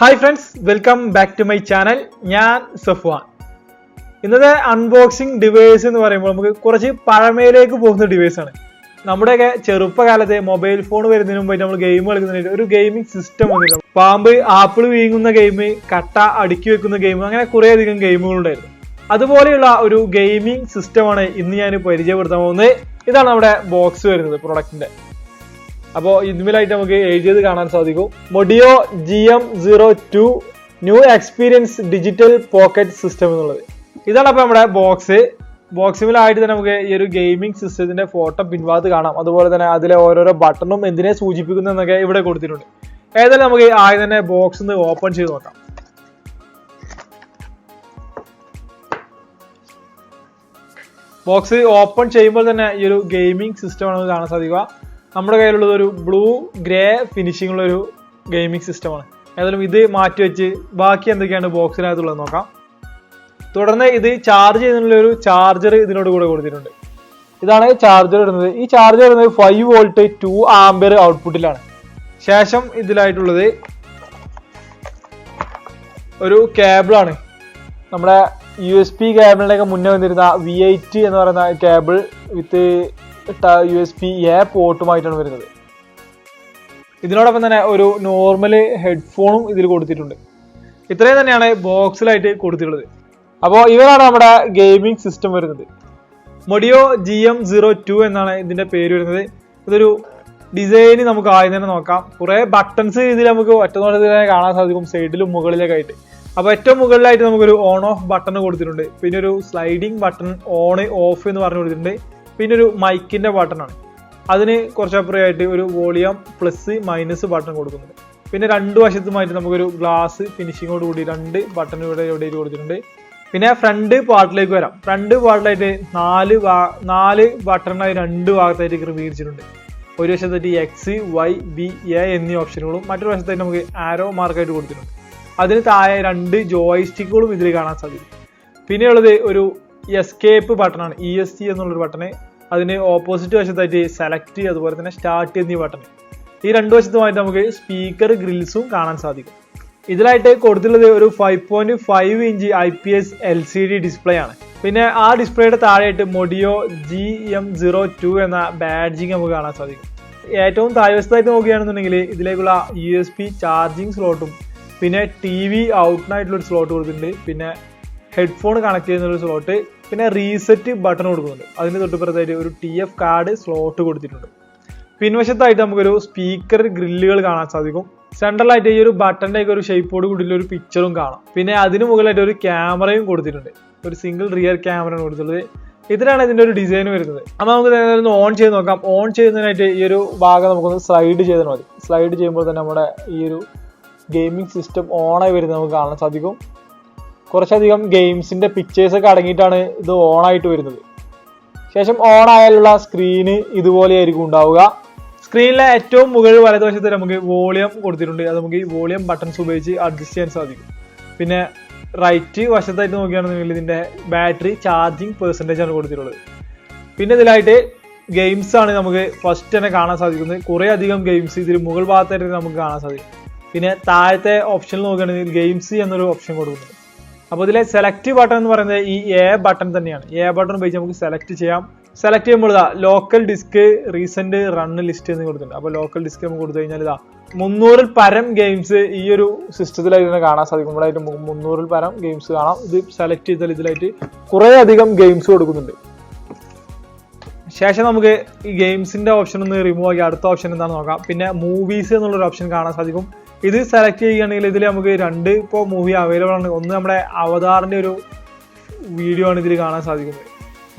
Hi friends, welcome back to my channel. ഞാൻ സഫ്വാൻ. ഇന്നത്തെ unboxing device എന്ന് പറയുമ്പോൾ നമുക്ക് കുറച്ച് പഴമയിലേക്ക് പോകുന്ന ഡിവൈസ് ആണ്. നമ്മുടെയൊക്കെ ചെറുപ്പകാലത്തെ മൊബൈൽ ഫോൺ വരുന്നതിന് മുമ്പായിട്ട് നമ്മൾ ഗെയിം കളിക്കുന്നതിന് ഒരു ഗെയിമിംഗ് സിസ്റ്റം വന്നിരുന്നു. പാമ്പ് ആപ്പിൾ വീങ്ങുന്ന ഗെയിം, കട്ട അടുക്കി വെക്കുന്ന ഗെയിം, അങ്ങനെ കുറേ അധികം ഗെയിമുകളുണ്ടായിരുന്നു. അതുപോലെയുള്ള ഒരു ഗെയിമിംഗ് സിസ്റ്റമാണ് ഇന്ന് ഞാൻ പരിചയപ്പെടുത്താൻ പോകുന്നത്. ഇതാണ് നമ്മുടെ ബോക്സ് വരുന്നത് പ്രൊഡക്റ്റിന്റെ. അപ്പോൾ ഇതിലായിട്ട് നമുക്ക് എഴുതിയത് കാണാൻ സാധിക്കും. മൊഡിയോ GM02 new experience digital pocket system എന്നുള്ളത്. ഇതാണ് അപ്പോൾ നമ്മുടെ ബോക്സിലായിട്ട് തന്നെ നമുക്ക് ഈ ഒരു ഗെയിമിംഗ് സിസ്റ്റത്തിന്റെ ഫോട്ടോ പിൻഭാഗത്ത് കാണാം. അതുപോലെ തന്നെ അതിലെ ഓരോരോ ബട്ടണും എന്തിനെ സൂചിപ്പിക്കുന്നു എന്നൊക്കെ ഇവിടെ കൊടുത്തിട്ടുണ്ട്. ഏതായാലും നമുക്ക് ആദ്യം തന്നെ ബോക്സ് ഒന്ന് ഓപ്പൺ ചെയ്ത് നോക്കാം. ബോക്സ് ഓപ്പൺ ചെയ്യുമ്പോൾ തന്നെ ഈ ഒരു ഗെയിമിംഗ് സിസ്റ്റമാണ് നമുക്ക് കാണാൻ സാധിക്കുക. നമ്മുടെ കയ്യിലുള്ളത് ഒരു ബ്ലൂ ഗ്രേ ഫിനിഷിംഗ് ഉള്ള ഒരു ഗെയിമിംഗ് സിസ്റ്റമാണ്. ഏതായാലും ഇത് മാറ്റി വെച്ച് ബാക്കി എന്തൊക്കെയാണ് ബോക്സിനകത്തുള്ളത് നോക്കാം. തുടർന്ന് ഇത് ചാർജ് ചെയ്യുന്നുള്ള ഒരു ചാർജർ ഇതിനോട് കൂടെ കൊടുത്തിട്ടുണ്ട്. ഇതാണ് ചാർജർ ഇടുന്നത്. ഈ ചാർജർ ഇടുന്നത് 5 വോൾട്ട് 2 ആംപിയർ ഔട്ട്പുട്ടിലാണ്. ശേഷം ഇതിലായിട്ടുള്ളത് ഒരു കേബിളാണ്. നമ്മുടെ USB കേബിളിനൊക്കെ മുന്നേ വന്നിരുന്ന V8 എന്ന് പറയുന്ന കേബിൾ വിത്ത് USB-A പോർട്ടുമായിട്ടാണ് വരുന്നത്. ഇതിനോടൊപ്പം തന്നെ ഒരു നോർമൽ ഹെഡ്ഫോണും ഇതിൽ കൊടുത്തിട്ടുണ്ട്. ഇത്രയും തന്നെയാണ് ബോക്സിലായിട്ട് കൊടുത്തിട്ടുള്ളത്. അപ്പോൾ ഇവരാണ് നമ്മുടെ ഗെയിമിംഗ് സിസ്റ്റം വരുന്നത്. മൊഡിയോ GM02 എന്നാണ് ഇതിന്റെ പേര് വരുന്നത്. ഇതൊരു ഡിസൈന് നമുക്ക് ആദ്യം തന്നെ നോക്കാം. കുറെ ബട്ടൺസ് ഇതിൽ നമുക്ക് ഒറ്റനോട്ടത്തിൽ തന്നെ കാണാൻ സാധിക്കും, സൈഡിലും മുകളിലൊക്കെ ആയിട്ട്. അപ്പോൾ ഏറ്റവും മുകളിലായിട്ട് നമുക്കൊരു ഓൺ ഓഫ് ബട്ടൺ കൊടുത്തിട്ടുണ്ട്. പിന്നെ ഒരു സ്ലൈഡിങ് ബട്ടൺ ഓൺ ഓഫ് എന്ന് പറഞ്ഞു കൊടുത്തിട്ടുണ്ട്. പിന്നെ ഒരു മൈക്കിന്റെ ബട്ടണാണ്. അതിന് കുറച്ചപ്പുറമായിട്ട് ഒരു വോളിയം പ്ലസ് മൈനസ് ബട്ടൺ കൊടുക്കുന്നുണ്ട്. പിന്നെ രണ്ട് വശത്തുമായിട്ട് നമുക്കൊരു ഗ്ലാസ് ഫിനിഷിങ്ങോട് കൂടി 2 ബട്ടൺ ഇവിടെ കൊടുത്തിട്ടുണ്ട്. പിന്നെ ഫ്രണ്ട് പാർട്ടിലേക്ക് വരാം. ഫ്രണ്ട് പാർട്ടിലായിട്ട് 4 ബട്ടണായി 2 ഭാഗത്തായിട്ട് ക്രമീകരിച്ചിട്ടുണ്ട്. ഒരു വശത്തായിട്ട് X, Y, B, A എന്നീ ഓപ്ഷനുകളും മറ്റൊരു വശത്തായിട്ട് നമുക്ക് ആരോ മാർക്കായിട്ട് കൊടുത്തിട്ടുണ്ട്. അതിന് താഴെ 2 ജോയ്സ്റ്റിക്കുകളും ഇതിൽ കാണാൻ സാധിക്കും. പിന്നെയുള്ളത് ഒരു എസ്കേപ്പ് ബട്ടണാണ്, ESC എന്നുള്ളൊരു ബട്ടണ്. അതിന് ഓപ്പോസിറ്റ് വശത്തായിട്ട് സെലക്ട്, അതുപോലെ തന്നെ സ്റ്റാർട്ട് എന്നീ ബട്ടൺ. ഈ 2 വശത്തുമായിട്ട് നമുക്ക് സ്പീക്കർ ഗ്രിൽസും കാണാൻ സാധിക്കും. ഇതിലായിട്ട് കൊടുത്തിട്ടുള്ളത് ഒരു 5.5 ഇഞ്ച് IPS LCD ഡിസ്പ്ലേ ആണ്. പിന്നെ ആ ഡിസ്പ്ലേയുടെ താഴെയായിട്ട് മൊഡിയോ GM02 എന്ന ബാഡ്ജിങ് നമുക്ക് കാണാൻ സാധിക്കും. ഏറ്റവും താഴ്വശത്തായിട്ട് നോക്കുകയാണെന്നുണ്ടെങ്കിൽ ഇതിലേക്കുള്ള USB ചാർജിങ് സ്ലോട്ടും പിന്നെ TV ഔട്ടിനായിട്ടുള്ളൊരു സ്ലോട്ട് കൊടുത്തിട്ടുണ്ട്. പിന്നെ ഹെഡ്ഫോൺ കണക്ട് ചെയ്യുന്നൊരു സ്ലോട്ട്, പിന്നെ റീസെറ്റ് ബട്ടൺ കൊടുക്കുന്നുണ്ട്. അതിന് തൊട്ടുപുറത്തായിട്ട് ഒരു TF കാർഡ് സ്ലോട്ട് കൊടുത്തിട്ടുണ്ട്. പിൻവശത്തായിട്ട് നമുക്കൊരു സ്പീക്കർ ഗ്രില്ലുകൾ കാണാൻ സാധിക്കും. സെൻട്രലായിട്ട് ഈ ഒരു ബട്ടന്റെ ഒക്കെ ഒരു ഷേപ്പോട് കൂടിയുള്ള ഒരു പിക്ചറും കാണാം. പിന്നെ അതിന് മുകളിലായിട്ട് ഒരു ക്യാമറയും കൊടുത്തിട്ടുണ്ട്. ഒരു സിംഗിൾ റിയർ ക്യാമറയാണ് കൊടുത്തിട്ടുള്ളത്. ഇതിനാണ് ഇതിന്റെ ഒരു ഡിസൈൻ വരുന്നത്. അപ്പോൾ നമുക്ക് ഓൺ ചെയ്ത് നോക്കാം. ഓൺ ചെയ്യുന്നതിനായിട്ട് ഈ ഒരു ഭാഗം നമുക്കൊന്ന് സ്ലൈഡ് ചെയ്താൽ മതി. സ്ലൈഡ് ചെയ്യുമ്പോൾ തന്നെ നമ്മുടെ ഈ ഒരു ഗെയിമിംഗ് സിസ്റ്റം ഓണായി വരുന്നത് നമുക്ക് കാണാൻ സാധിക്കും. കുറച്ചധികം ഗെയിംസിന്റെ പിക്ചേഴ്സ് ഒക്കെ അടങ്ങിയിട്ടാണ് ഇത് ഓൺ ആയിട്ട് വരുന്നത്. ശേഷം ഓൺ ആയാലുള്ള സ്ക്രീന് ഇതുപോലെയായിരിക്കും ഉണ്ടാവുക. സ്ക്രീനിലെ ഏറ്റവും മുകളിൽ വലതുവശത്ത് നമുക്ക് വോളിയം കൊടുത്തിട്ടുണ്ട്. അത് നമുക്ക് ഈ വോളിയം ബട്ടൺസ് ഉപയോഗിച്ച് അഡ്ജസ്റ്റ് ചെയ്യാൻ സാധിക്കും. പിന്നെ റൈറ്റ് വശത്തായിട്ട് നോക്കുകയാണെന്നുണ്ടെങ്കിൽ ഇതിന്റെ ബാറ്ററി ചാർജിങ് പെർസെൻറ്റേജ് ആണ് കൊടുത്തിട്ടുള്ളത്. പിന്നെ ഇതിലായിട്ട് ഗെയിംസ് ആണ് നമുക്ക് ഫസ്റ്റ് തന്നെ കാണാൻ സാധിക്കുന്നത്. കുറേ അധികം ഗെയിംസ് ഇതിൽ മുകൾ ഭാഗത്തായിട്ട് നമുക്ക് കാണാൻ സാധിക്കും. പിന്നെ താഴത്തെ ഓപ്ഷനിൽ നോക്കുകയാണെങ്കിൽ ഗെയിംസ് എന്നൊരു ഓപ്ഷൻ കൊടുക്കുന്നുണ്ട്. അപ്പോൾ ഇതിലെ സെലക്ട് ബട്ടൺ എന്ന് പറയുന്നത് ഈ A ബട്ടൺ തന്നെയാണ്. A ബട്ടൺ ഉപയോഗിച്ച് നമുക്ക് സെലക്ട് ചെയ്യാം. സെലക്ട് ചെയ്യുമ്പോൾ ഇതാ local disk recent run list എന്ന് കൊടുത്തിട്ടുണ്ട്. അപ്പോൾ ലോക്കൽ ഡിസ്ക് നമുക്ക് കൊടുത്തു കഴിഞ്ഞാൽ ഇതാ 300-ൽ പരം ഗെയിംസ് ഈ ഒരു സിസ്റ്റത്തിലായിട്ട് തന്നെ കാണാൻ സാധിക്കും. നമ്മളായിട്ട് 300-ൽ പരം ഗെയിംസ് കാണാം. ഇത് സെലക്ട് ചെയ്താൽ ഇതിലായിട്ട് കുറേ അധികം ഗെയിംസ് കൊടുക്കുന്നുണ്ട്. ശേഷം നമുക്ക് ഈ ഗെയിംസിന്റെ ഓപ്ഷൻ ഒന്ന് റിമൂവ് ആക്കി അടുത്ത ഓപ്ഷൻ എന്താണെന്ന് നോക്കാം. പിന്നെ മൂവീസ് എന്നുള്ളൊരു ഓപ്ഷൻ കാണാൻ സാധിക്കും. ഇത് സെലക്ട് ചെയ്യുകയാണെങ്കിൽ ഇതിൽ നമുക്ക് 2 ഇപ്പോൾ മൂവി അവൈലബിൾ ആണ്. ഒന്ന് നമ്മുടെ അവതാറിന്റെ ഒരു വീഡിയോ ആണ് ഇതിൽ കാണാൻ സാധിക്കുന്നത്.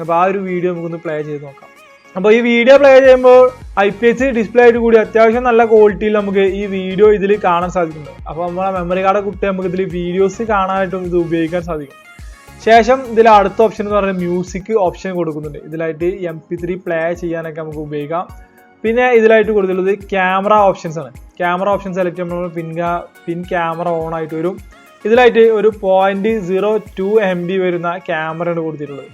അപ്പോൾ ആ ഒരു വീഡിയോ നമുക്കൊന്ന് പ്ലേ ചെയ്ത് നോക്കാം. അപ്പോൾ ഈ വീഡിയോ പ്ലേ ചെയ്യുമ്പോൾ IPS ഡിസ്പ്ലേ ആയിട്ട് കൂടി അത്യാവശ്യം നല്ല ക്വാളിറ്റിയിൽ നമുക്ക് ഈ വീഡിയോ ഇതിൽ കാണാൻ സാധിക്കുന്നുണ്ട്. അപ്പോൾ നമ്മളെ മെമ്മറി കാർഡ് കുട്ടി നമുക്ക് ഇതിൽ വീഡിയോസ് കാണാനായിട്ടും ഇത് ഉപയോഗിക്കാൻ സാധിക്കും. ശേഷം ഇതിൽ അടുത്ത ഓപ്ഷൻ എന്ന് പറയുന്നത് മ്യൂസിക് ഓപ്ഷൻ കൊടുക്കുന്നുണ്ട്. ഇതിലായിട്ട് MP3 പ്ലേ ചെയ്യാനൊക്കെ നമുക്ക് ഉപയോഗിക്കാം. പിന്നെ ഇതിലായിട്ട് കൊടുത്തിട്ടുള്ളത് ക്യാമറ ഓപ്ഷൻസ് ആണ്. ക്യാമറ ഓപ്ഷൻ സെലക്ട് ചെയ്യുമ്പോൾ പിൻ ക്യാമറ ഓൺ ആയിട്ട് വരും. ഇതിലായിട്ട് ഒരു 0.02 MB വരുന്ന ക്യാമറയാണ് കൊടുത്തിട്ടുള്ളത്.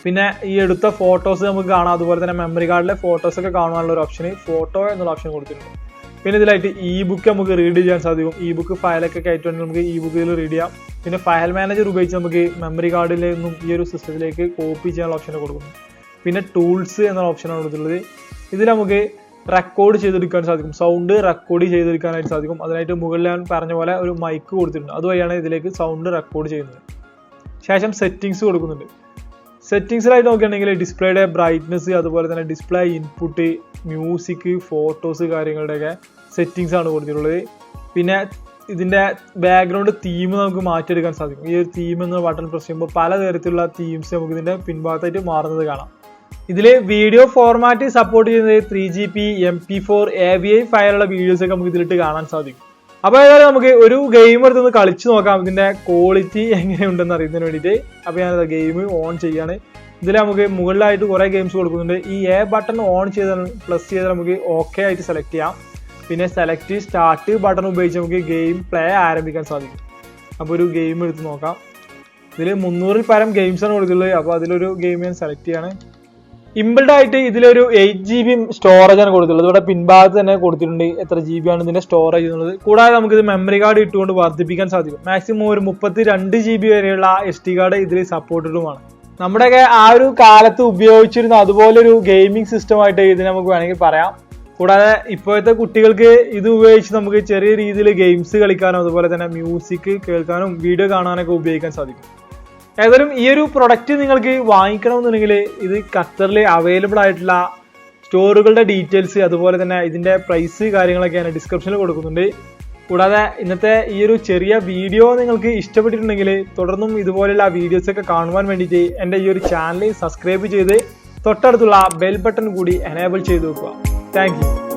പിന്നെ ഈ എടുത്ത ഫോട്ടോസ് നമുക്ക് കാണാം. അതുപോലെ തന്നെ മെമ്മറി കാർഡിലെ ഫോട്ടോസ് ഒക്കെ കാണാനുള്ള ഒരു ഓപ്ഷൻ ഫോട്ടോ എന്നുള്ള ഓപ്ഷൻ കൊടുത്തിട്ടുണ്ട്. പിന്നെ ഇതിലായിട്ട് ഇ ബുക്ക് നമുക്ക് റീഡ് ചെയ്യാൻ സാധിക്കും. ഇ ബുക്ക് ഫയലൊക്കെ കയറ്റുകയാണെങ്കിൽ നമുക്ക് ഇ ബുക്കിൽ റീഡ് ചെയ്യാം. പിന്നെ ഫയൽ മാനേജർ ഉപയോഗിച്ച് നമുക്ക് മെമ്മറി കാർഡിൽ നിന്നും ഈ ഒരു സിസ്റ്റത്തിലേക്ക് കോപ്പി ചെയ്യാനുള്ള ഓപ്ഷൻ കൊടുക്കുന്നു. പിന്നെ ടൂൾസ് എന്നുള്ള ഓപ്ഷനാണ് കൊടുത്തിട്ടുള്ളത്. ഇതിൽ നമുക്ക് റെക്കോർഡ് ചെയ്തെടുക്കാൻ സാധിക്കും, സൗണ്ട് റെക്കോർഡ് ചെയ്തെടുക്കാനായിട്ട് സാധിക്കും. അതിനായിട്ട് മുകളിൽ ഞാൻ പറഞ്ഞ പോലെ ഒരു മൈക്ക് കൊടുത്തിട്ടുണ്ട്, അതുവഴിയാണ് ഇതിലേക്ക് സൗണ്ട് റെക്കോർഡ് ചെയ്യുന്നത്. ശേഷം സെറ്റിങ്സ് കൊടുക്കുന്നുണ്ട്. സെറ്റിങ്സിലായിട്ട് നോക്കുകയാണെങ്കിൽ ഡിസ്പ്ലേയുടെ ബ്രൈറ്റ്നസ്, അതുപോലെ തന്നെ ഡിസ്പ്ലേ ഇൻപുട്ട്, മ്യൂസിക്, ഫോട്ടോസ് കാര്യങ്ങളുടെയൊക്കെ സെറ്റിങ്സ് ആണ് കൊടുത്തിട്ടുള്ളത്. പിന്നെ ഇതിൻ്റെ ബാക്ക്ഗ്രൗണ്ട് തീം നമുക്ക് മാറ്റിയെടുക്കാൻ സാധിക്കും. ഈ ഒരു തീം എന്ന ബട്ടൺ പ്രസ് ചെയ്യുമ്പോൾ പലതരത്തിലുള്ള തീംസ് നമുക്ക് ഇതിൻ്റെ പിൻഭാഗത്തായിട്ട് മാറുന്നത് കാണാം. ഇതിൽ വീഡിയോ ഫോർമാറ്റ് സപ്പോർട്ട് ചെയ്യുന്നത് 3GP, MP4, AVI ഫയലുള്ള വീഡിയോസൊക്കെ നമുക്ക് ഇതിലിട്ട് കാണാൻ സാധിക്കും. അപ്പോൾ ഏതായാലും നമുക്ക് ഒരു ഗെയിം എടുത്തൊന്ന് കളിച്ച് നോക്കാം, ഇതിൻ്റെ ക്വാളിറ്റി എങ്ങനെയുണ്ടെന്ന് അറിയുന്നതിന് വേണ്ടിയിട്ട്. അപ്പോൾ ഞാനത് ഗെയിം ഓൺ ചെയ്യാണ്. ഇതിൽ നമുക്ക് മുകളിലായിട്ട് കുറേ ഗെയിംസ് കൊടുക്കുന്നുണ്ട്. ഈ എ ബട്ടൺ ഓൺ ചെയ്താൽ പ്ലസ് ചെയ്താൽ നമുക്ക് ഓക്കെ ആയിട്ട് സെലക്ട് ചെയ്യാം. പിന്നെ സെലക്ട് സ്റ്റാർട്ട് ബട്ടൺ ഉപയോഗിച്ച് നമുക്ക് ഗെയിം പ്ലേ ആരംഭിക്കാൻ സാധിക്കും. അപ്പോൾ ഒരു ഗെയിം എടുത്ത് നോക്കാം. ഇതിൽ 300-ൽ പരം ഗെയിംസാണ് കൊടുത്തിട്ടുള്ളത്. അപ്പോൾ അതിലൊരു ഗെയിം ഞാൻ സെലക്ട് ചെയ്യാണ്. ഇംബിൾഡ് ആയിട്ട് ഇതിലൊരു 8GB സ്റ്റോറേജ് ആണ് കൊടുത്തിട്ടുള്ളത്. ഇവിടെ പിൻഭാഗത്ത് തന്നെ കൊടുത്തിട്ടുണ്ട് എത്ര GB ആണ് ഇതിന്റെ സ്റ്റോറേജ് എന്നുള്ളത്. കൂടാതെ നമുക്ക് ഇത് മെമ്മറി കാർഡ് ഇട്ടുകൊണ്ട് വർദ്ധിപ്പിക്കാൻ സാധിക്കും. മാക്സിമം ഒരു 32GB വരെയുള്ള SD കാർഡ് ഇതിൽ സപ്പോർട്ടഡുമാണ്. നമ്മുടെയൊക്കെ ആ ഒരു കാലത്ത് ഉപയോഗിച്ചിരുന്ന അതുപോലൊരു ഗെയിമിംഗ് സിസ്റ്റമായിട്ട് ഇതിനെ നമുക്ക് വേണമെങ്കിൽ പറയാം. കൂടാതെ ഇപ്പോഴത്തെ കുട്ടികൾക്ക് ഇത് ഉപയോഗിച്ച് നമുക്ക് ചെറിയ രീതിയിൽ ഗെയിംസ് കളിക്കാനും അതുപോലെ തന്നെ മ്യൂസിക് കേൾക്കാനും വീഡിയോ കാണാനൊക്കെ ഉപയോഗിക്കാൻ സാധിക്കും. ഏതായാലും ഈ ഒരു പ്രൊഡക്റ്റ് നിങ്ങൾക്ക് വാങ്ങിക്കണമെന്നുണ്ടെങ്കിൽ ഇത് ഖത്തറിൽ അവൈലബിൾ ആയിട്ടുള്ള സ്റ്റോറുകളുടെ ഡീറ്റെയിൽസ് അതുപോലെ തന്നെ ഇതിൻ്റെ പ്രൈസ് കാര്യങ്ങളൊക്കെ ഞാൻ ഡിസ്ക്രിപ്ഷനിൽ കൊടുക്കുന്നുണ്ട്. കൂടാതെ ഇന്നത്തെ ഈ ഒരു ചെറിയ വീഡിയോ നിങ്ങൾക്ക് ഇഷ്ടപ്പെട്ടിട്ടുണ്ടെങ്കിൽ തുടർന്നും ഇതുപോലെയുള്ള വീഡിയോസൊക്കെ കാണുവാൻ വേണ്ടിയിട്ട് എൻ്റെ ഈ ഒരു ചാനൽ സബ്സ്ക്രൈബ് ചെയ്ത് തൊട്ടടുത്തുള്ള ബെൽ ബട്ടൺ കൂടി എനേബിൾ ചെയ്ത് വെക്കുക. Thank you.